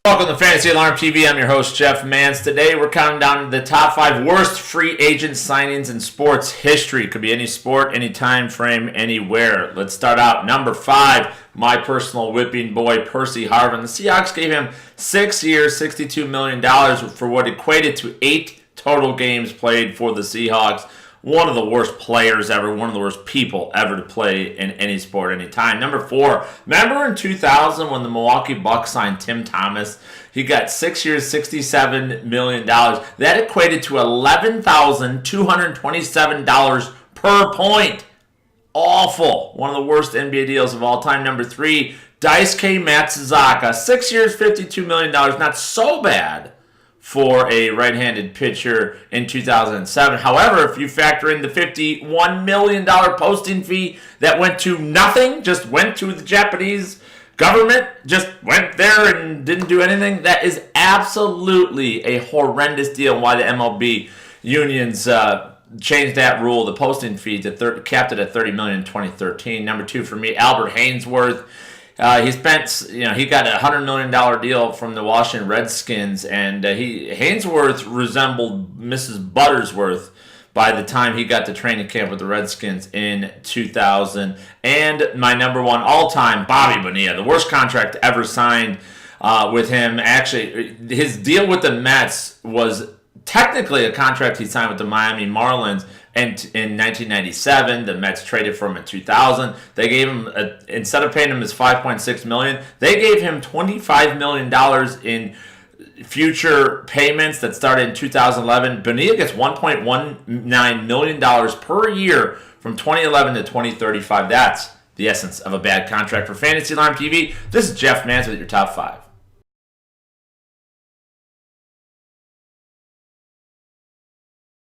Welcome to Fantasy Alarm TV. I'm your host, Jeff Mans. Today, we're counting down the top 5 worst free agent signings in sports history. Could be any sport, any time frame, anywhere. Let's start out. Number 5, my personal whipping boy, Percy Harvin. The Seahawks gave him 6 years, $62 million for what equated to 8 total games played for the Seahawks. One of the worst players ever, one of the worst people ever to play in any sport, any time. Number 4, remember in 2000 when the Milwaukee Bucks signed Tim Thomas? He got 6 years, $67 million. That equated to $11,227 per point. Awful. One of the worst NBA deals of all time. Number 3, Daisuke Matsuzaka. 6 years, $52 million. Not so bad for a right-handed pitcher in 2007. However, if you factor in the $51 million posting fee that went to nothing, just went to the Japanese government, just went there and didn't do anything, that is absolutely a horrendous deal. Why the MLB unions changed that rule, the posting fee, to capped it at $30 million in 2013. Number 2 for me, Albert Haynesworth. He got a $100 million deal from the Washington Redskins, and Haynesworth resembled Mrs. Buttersworth by the time he got to training camp with the Redskins in 2000. And my number 1 all-time, Bobby Bonilla, the worst contract ever signed with him. Actually, his deal with the Mets was technically a contract he signed with the Miami Marlins. And in 1997, the Mets traded for him in 2000. They gave him, instead of paying him his $5.6 million, they gave him $25 million in future payments that started in 2011. Bonilla gets $1.19 million per year from 2011 to 2035. That's the essence of a bad contract for Fantasy Alarm TV. This is Jeff Mans with your top 5.